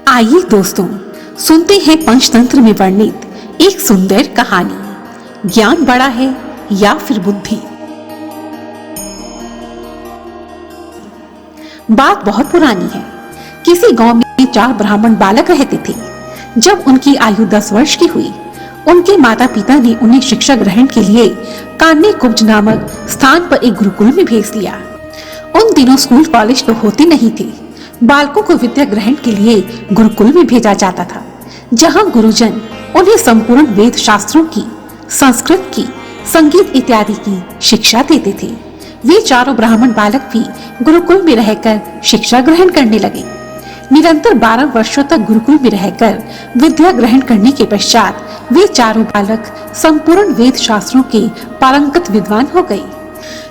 आइए दोस्तों, सुनते हैं पंचतंत्र में वर्णित एक सुंदर कहानी। ज्ञान बड़ा है या फिर बुद्धि। बात बहुत पुरानी है। किसी गांव में 4 ब्राह्मण बालक रहते थे। जब उनकी आयु 10 वर्ष की हुई, उनके माता पिता ने उन्हें शिक्षा ग्रहण के लिए कान्यकुब्ज नामक स्थान पर एक गुरुकुल में भेज दिया। उन दिनों स्कूल कॉलेज तो होते नहीं थे। बालकों को विद्या ग्रहण के लिए गुरुकुल में भेजा जाता था, जहां गुरुजन उन्हें संपूर्ण वेद शास्त्रों की, संस्कृत की, संगीत इत्यादि की शिक्षा देते थे। वे चारों ब्राह्मण बालक भी गुरुकुल में रहकर शिक्षा ग्रहण करने लगे। निरंतर 12 वर्षों तक गुरुकुल में रहकर विद्या ग्रहण करने के पश्चात वे चारों बालक संपूर्ण वेद शास्त्रों के पारंगत विद्वान हो गए।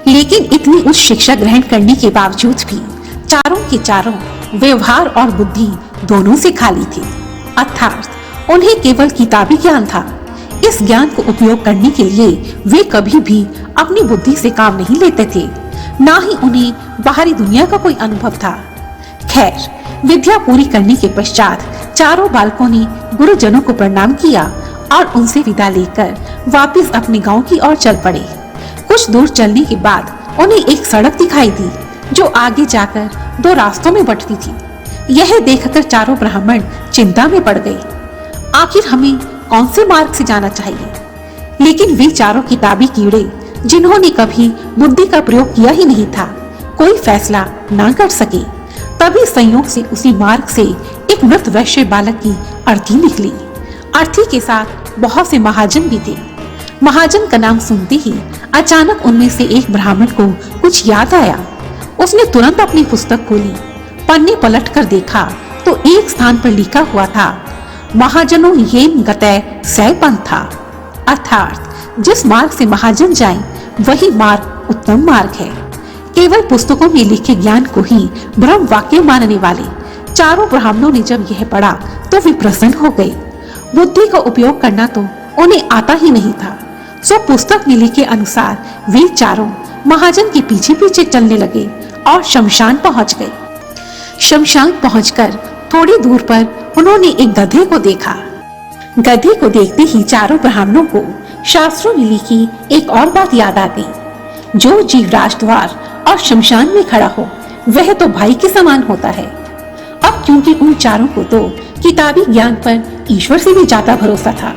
लेकिन इतनी उच्च शिक्षा ग्रहण करने के बावजूद भी चारों के चारों व्यवहार और बुद्धि दोनों से खाली थे। अर्थात उन्हें केवल किताबी ज्ञान था। इस ज्ञान को उपयोग करने के लिए वे कभी भी अपनी बुद्धि से काम नहीं लेते थे, ना ही उन्हें बाहरी दुनिया का कोई अनुभव था। खैर, विद्या पूरी करने के पश्चात चारों बालकों ने गुरुजनों को प्रणाम किया और उनसे विदा लेकर वापस अपने गांव की ओर चल पड़े। कुछ दूर चलने के बाद उन्हें एक सड़क दिखाई दी जो आगे जाकर 2 रास्तों में बंटती थी। यह देखकर चारों ब्राह्मण चिंता में पड़ गए। आखिर हमें कौन से मार्ग से जाना चाहिए? लेकिन वे चारों किताबी कीड़े, जिन्होंने कभी बुद्धि का प्रयोग किया ही नहीं था, कोई फैसला ना कर सके। तभी संयोग से उसी मार्ग से एक मृत वैश्य बालक की अर्थी निकली। अर्थी के साथ बहुत से महाजन भी थे। महाजन का नाम सुनते ही अचानक उनमें से एक ब्राह्मण को कुछ याद आया। उसने तुरंत अपनी पुस्तक खोली, पन्ने पलट कर देखा तो एक स्थान पर लिखा हुआ था, महाजनों येन गतय सै पंथा। अर्थात जिस मार्ग से महाजन जाएं, वही मार्ग उत्तम मार्ग है। केवल पुस्तकों में लिखे ज्ञान को ही ब्रह्म वाक्य मानने वाले चारों ब्राह्मणों ने जब यह पढ़ा तो वे प्रसन्न हो गए। बुद्धि का उपयोग करना तो उन्हें आता ही नहीं था, सो पुस्तक में लिखे अनुसार वे चारों महाजन के पीछे पीछे चलने लगे और शमशान पहुंच गए। शमशान पहुंचकर थोड़ी दूर पर उन्होंने एक गधे को देखा। गधे को देखते ही चारों ब्राह्मणों को शास्त्रों में लिखी एक और बात याद आ गई, जो जीव राजद्वार और शमशान में खड़ा हो वह तो भाई के समान होता है। अब क्योंकि उन चारों को तो किताबी ज्ञान पर ईश्वर से भी ज्यादा भरोसा था,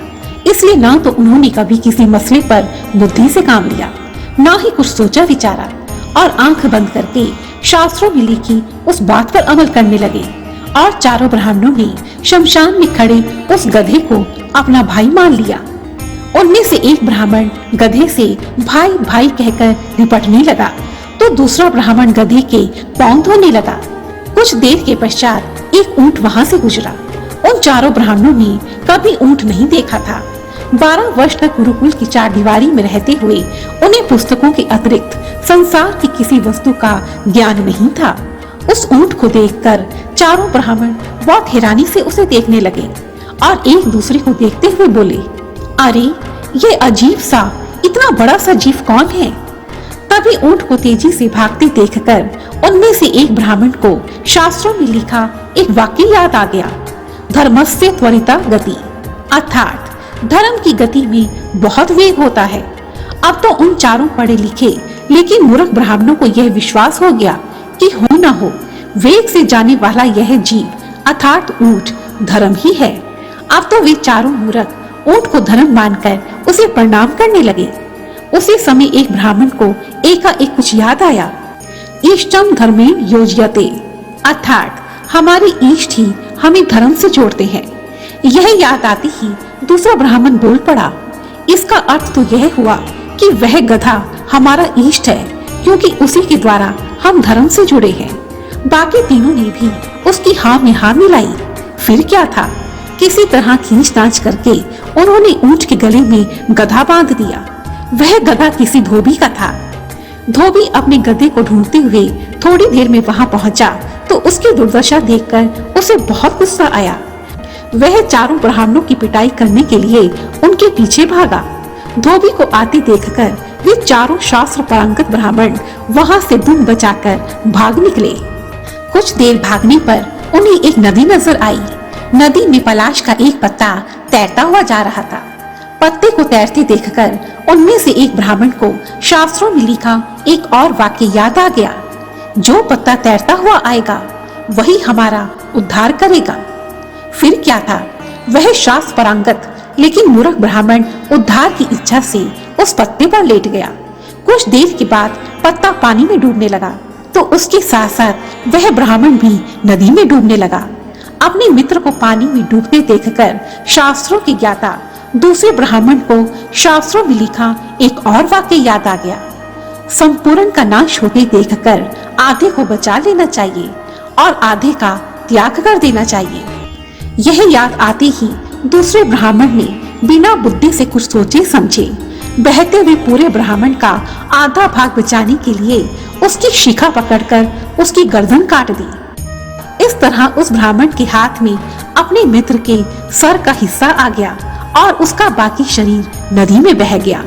इसलिए ना तो उन्होंने कभी किसी मसले पर बुद्धि से काम लिया, ना ही कुछ सोचा विचारा, और आंख बंद करके शास्त्रों में लिखी उस बात पर अमल करने लगे। और चारों ब्राह्मणों ने शमशान में खड़े उस गधे को अपना भाई मान लिया। उनमें से एक ब्राह्मण गधे से भाई भाई कहकर निपटने लगा, तो दूसरा ब्राह्मण गधे के पांव धोने लगा। कुछ देर के पश्चात एक ऊंट वहां से गुजरा। उन चारों ब्राह्मणों ने कभी ऊंट नहीं देखा था। 12 वर्ष तक गुरुकुल की 4 दीवारी में रहते हुए उन्हें पुस्तकों के अतिरिक्त संसार की किसी वस्तु का ज्ञान नहीं था। उस ऊंट को देखकर चारों ब्राह्मण बहुत हैरानी से उसे देखने लगे और एक दूसरे को देखते हुए बोले, अरे ये अजीब सा इतना बड़ा सा जीव कौन है? तभी ऊंट को तेजी से भागते देखकर उनमें से एक ब्राह्मण को शास्त्रों में लिखा एक वाक्य याद आ गया, धर्मस्य त्वरिता गति। अर्थात धर्म की गति में बहुत वेग होता है। अब तो उन चारों पढ़े लिखे लेकिन मूर्ख ब्राह्मणों को यह विश्वास हो गया कि हो न हो वेग से जाने वाला यह जीव अर्थात ऊंट धर्म ही है। अब तो वे चारों मूर्ख ऊंट को धर्म मानकर उसे प्रणाम करने लगे। उसी समय एक ब्राह्मण को एकाएक कुछ याद आया, इष्टम धर्मेण योज्यते। अर्थात हमारे इष्ट ही हमें धर्म से जोड़ते हैं। यह याद आती ही दूसरा ब्राह्मण बोल पड़ा, इसका अर्थ तो यह हुआ कि वह गधा हमारा इष्ट है, क्योंकि उसी के द्वारा हम धर्म से जुड़े हैं। बाकी तीनों ने भी उसकी हाँ में हाँ मिलाई। फिर क्या था, किसी तरह खींच-ताच करके उन्होंने ऊंट के गले में गधा बांध दिया। वह गधा किसी धोबी का था। धोबी अपने गधे को ढूंढते हुए थोड़ी देर में वहां पहुंचा तो उसकी दुर्दशा देखकर उसे बहुत गुस्सा आया। वह चारों ब्राह्मणों की पिटाई करने के लिए उनके पीछे भागा। धोबी को आते देखकर वे चारों शास्त्र पारंगत ब्राह्मण वहां से दुम बचाकर भाग निकले। कुछ देर भागने पर उन्हें एक नदी नजर आई। नदी में पलाश का एक पत्ता तैरता हुआ जा रहा था। पत्ते को तैरते देखकर उनमें से एक ब्राह्मण को शास्त्रों में लिखा एक और वाक्य याद आ गया, जो पत्ता तैरता हुआ आएगा वही हमारा उद्धार करेगा। फिर क्या था, वह शास्त्र पारंगत लेकिन मूर्ख ब्राह्मण उद्धार की इच्छा से उस पत्ते पर लेट गया। कुछ देर के बाद पत्ता पानी में डूबने लगा तो उसके साथ साथ वह ब्राह्मण भी नदी में डूबने लगा। अपने मित्र को पानी में डूबते देखकर शास्त्रों के ज्ञाता दूसरे ब्राह्मण को शास्त्रों में लिखा एक और वाक्य याद आ गया, संपूर्ण का नाश होते देखकर आधे को बचा लेना चाहिए और आधे का त्याग कर देना चाहिए। यह याद आते ही दूसरे ब्राह्मण ने बिना बुद्धि से कुछ सोचे समझे बहते हुए पूरे ब्राह्मण का आधा भाग बचाने के लिए उसकी शिखा पकड़कर उसकी गर्दन काट दी। इस तरह उस ब्राह्मण के हाथ में अपने मित्र के सर का हिस्सा आ गया और उसका बाकी शरीर नदी में बह गया।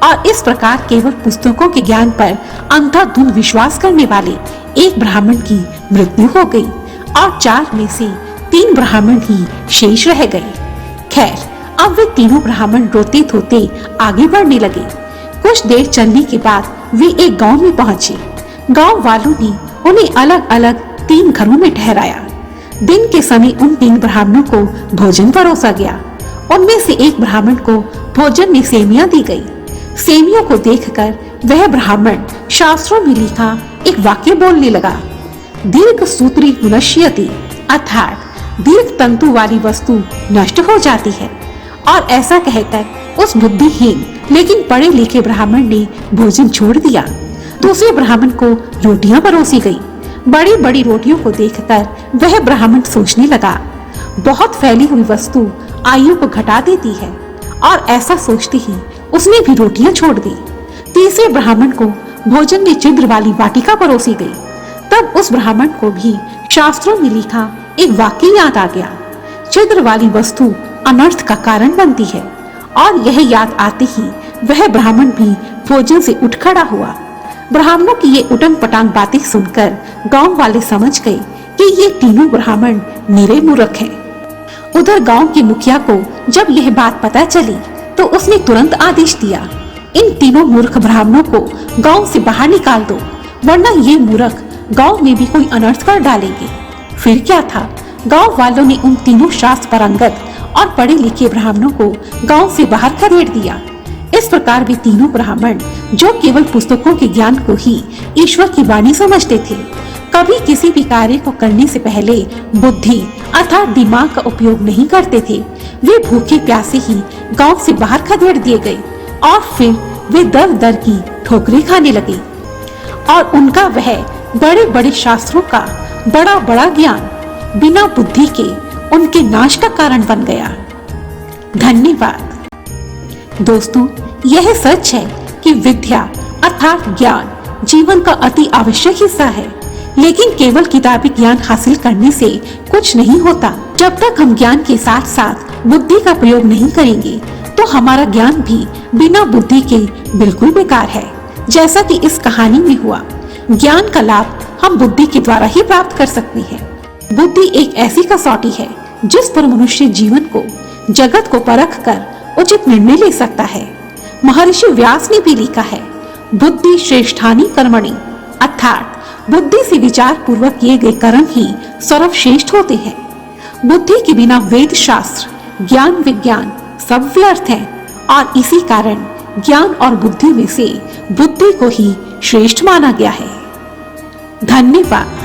और इस प्रकार केवल पुस्तकों के ज्ञान पर अंधाधुंध विश्वास करने वाले एक ब्राह्मण की मृत्यु हो गई और 4 में से 3 ब्राह्मण ही शेष रह गए। खैर, अब वे तीनों ब्राह्मण रोते धोते आगे बढ़ने लगे। कुछ देर चलने के बाद वे एक गांव में पहुंचे। गांव वालों ने उन्हें अलग अलग 3 घरों में ठहराया। दिन के समय उन 3 ब्राह्मणों को भोजन परोसा गया। उनमें से एक ब्राह्मण को भोजन में सेमियां दी गई। सेमियों को देखकर वह ब्राह्मण शास्त्रों में लिखा एक वाक्य बोलने लगा, दीर्घ सूत्री विनश्यति, अर्थात दीर्घ तंतु वाली वस्तु नष्ट हो जाती है। और ऐसा कहकर उस बुद्धिहीन लेकिन पढ़े लिखे ब्राह्मण ने भोजन छोड़ दिया। दूसरे ब्राह्मण को रोटियां परोसी गई। बड़ी बड़ी रोटियों को देखकर वह ब्राह्मण सोचने लगा, बहुत फैली हुई वस्तु आयु को घटा देती है, और ऐसा सोचते ही उसने भी रोटियां छोड़ दी। तीसरे ब्राह्मण को भोजन में छिद्र वाली वाटिका परोसी गई। तब उस ब्राह्मण को भी शास्त्रों में लिखा एक वाक्य याद आ गया, छिद्र वाली वस्तु अनर्थ का कारण बनती है। और यह याद आते ही वह ब्राह्मण भी भोजन से उठ खड़ा हुआ। ब्राह्मणों की ये उटंग पटांग बातें सुनकर गांव वाले समझ गए कि ये तीनों ब्राह्मण निरे मूर्ख हैं। उधर गांव के मुखिया को जब यह बात पता चली तो उसने तुरंत आदेश दिया, इन तीनों मूर्ख ब्राह्मणों को गांव से बाहर निकाल दो, वरना ये मूर्ख गांव में भी कोई अनर्थ कर डालेंगे। फिर क्या था, गांव वालों ने उन तीनों शास्त्र पारंगत और पढ़े लिखे ब्राह्मणों को गांव से बाहर खदेड़ दिया। इस प्रकार वे तीनों ब्राह्मण, जो केवल पुस्तकों के ज्ञान को ही ईश्वर की वाणी समझते थे, कभी किसी भी कार्य को करने से पहले बुद्धि अर्थात दिमाग का उपयोग नहीं करते थे। वे भूखे प्यासे ही गांव से बाहर खदेड़ दिए गए और फिर वे दर दर की ठोकरें खाने लगे और उनका वह बड़े बड़े शास्त्रों का बड़ा बड़ा ज्ञान बिना बुद्धि के उनके नाश का कारण बन गया। धन्यवाद। दोस्तों, यह सच है कि विद्या अर्थात ज्ञान जीवन का अति आवश्यक हिस्सा है, लेकिन केवल किताबी ज्ञान हासिल करने से कुछ नहीं होता। जब तक हम ज्ञान के साथ साथ बुद्धि का प्रयोग नहीं करेंगे तो हमारा ज्ञान भी बिना बुद्धि के बिल्कुल बेकार है। जैसा कि इस कहानी में हुआ, ज्ञान का लाभ हम बुद्धि के द्वारा ही प्राप्त कर सकते हैं। बुद्धि एक ऐसी कसौटी है जिस पर मनुष्य जीवन को, जगत को परख कर उचित निर्णय ले सकता है। महर्षि व्यास ने भी लिखा है, बुद्धि श्रेष्ठानि कर्मणि, अर्थात बुद्धि से विचार पूर्वक किए गए कर्म ही सर्वश्रेष्ठ होते हैं। बुद्धि के बिना वेद शास्त्र, ज्ञान विज्ञान सब व्यर्थ है और इसी कारण ज्ञान और बुद्धि में से बुद्धि को ही श्रेष्ठ माना गया है। धन्यवाद।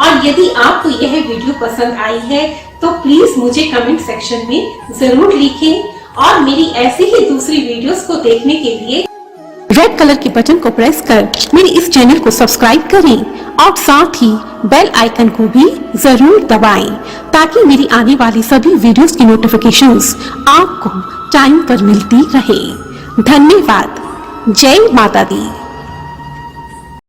और यदि आपको यह वीडियो पसंद आई है तो प्लीज मुझे कमेंट सेक्शन में जरूर लिखें और मेरी ऐसी ही दूसरी वीडियोस को देखने के लिए रेड कलर के बटन को प्रेस कर मेरे इस चैनल को सब्सक्राइब करें और साथ ही बेल आइकन को भी जरूर दबाएं ताकि मेरी आने वाली सभी वीडियोस की नोटिफिकेशंस आपको टाइम पर मिलती रहे। धन्यवाद। जय माता दी।